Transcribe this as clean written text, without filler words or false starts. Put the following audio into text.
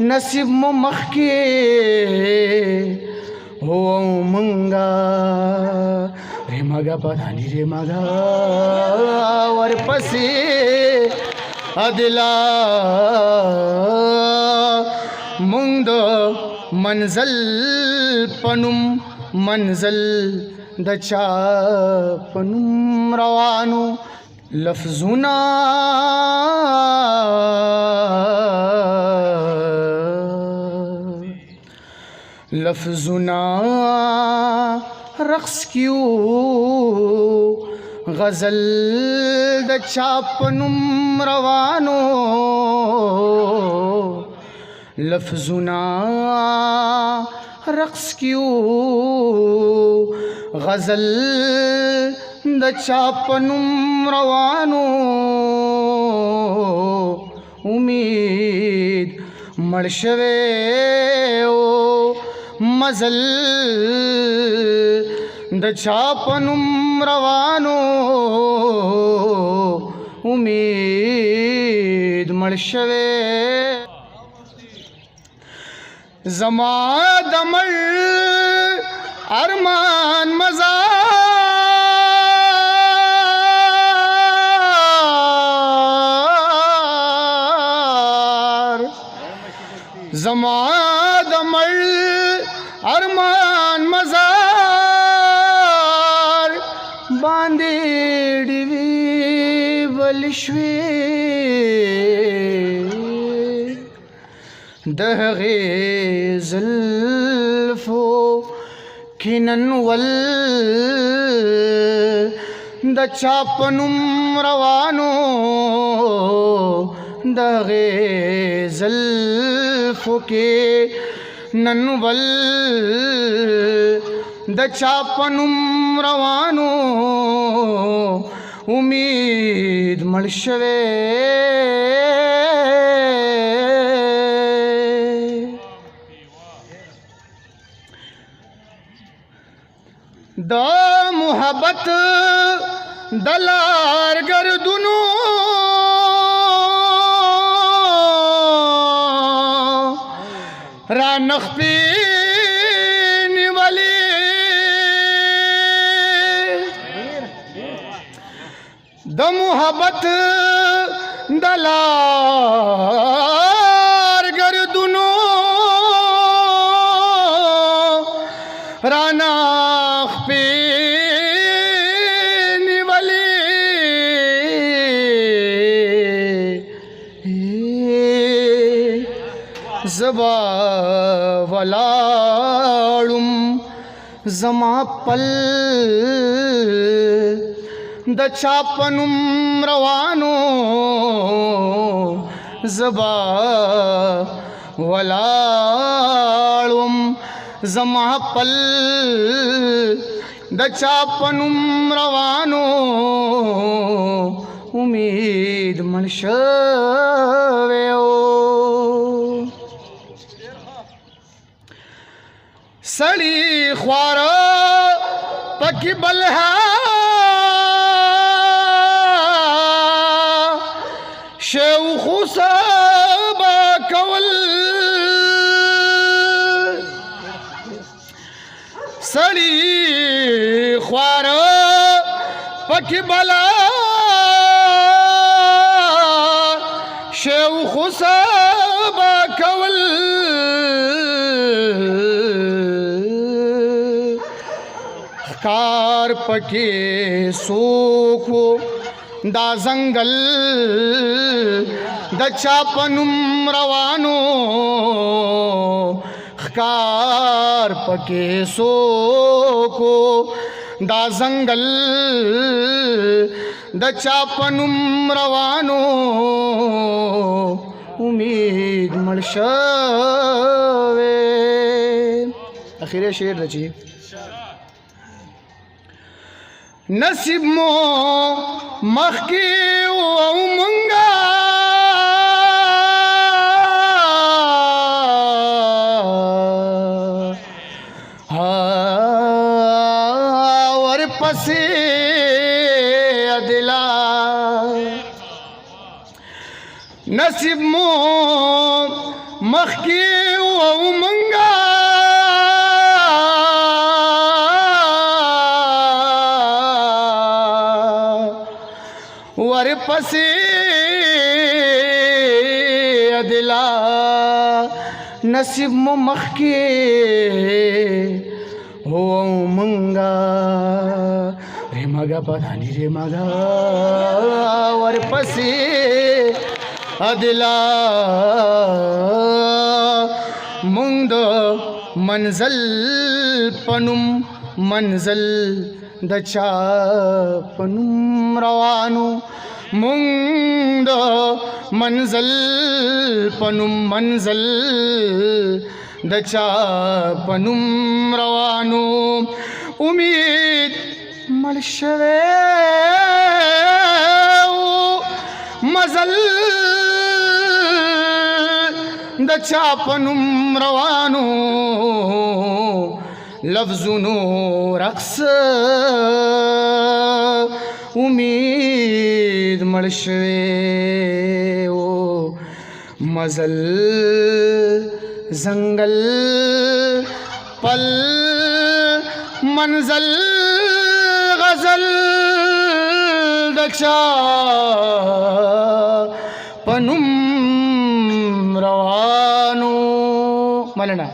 نصیب مو مخکې هو منګه ریمګه پرانی ریمګه ورپسې ادلا مونږ د منزل پنوم منزل د چا پنوم روانو لفظونه رقص کیو غزل د چا پنوم روانو لفظونه رقص کیو غزل د چا پنوم روانو امید مړ شوی مزل د چا پنوم روانو امید مړ شوی زما د مړ ارمان مزار زما د مړ ارمان مزار باندې ډیوی بل شوی د هغې زلفو کینن ول د چا پنوم روانو د هغې زلفو کې ننول د چا پنوم روانو امید مړ شوی د محبت د لار ګردونو را نخپی نیولی د محبت د لار ګردونو را نخپی نیولی زبا ولاړم زما پل د چا پنوم روانو زبا ولاړم زما پل د چا پنوم روانو امید مړ شوی سړی خواره پکې بلها شو خوصابه کول سړی خواره پکې بلا شو خوصابه کول کار پکې سوکو دا زنګل د چا پنوم روانو خکار پکې سوکو دا زنګل د چا پنوم روانو امید مړ شوی اخیری شعر رچی نصیب مو مخکی او منگا ور پسی ادلا نصیب مو مخکی او منگا ورپسی ادلا نصیب مو مخکی او منگا ری مگا پدانی ری مگا ورپسی ادلا مونږ د منزل پنوم منزل د چا پنوم روانو مونږ د منزل پنوم منزل د چا پنوم روانو امید مړ شوی مزل د چا پنوم روانو لفظونو رقص امید مړ شوی مزل زنگل پل منزل غزل د چا پنوم روانو. مولانا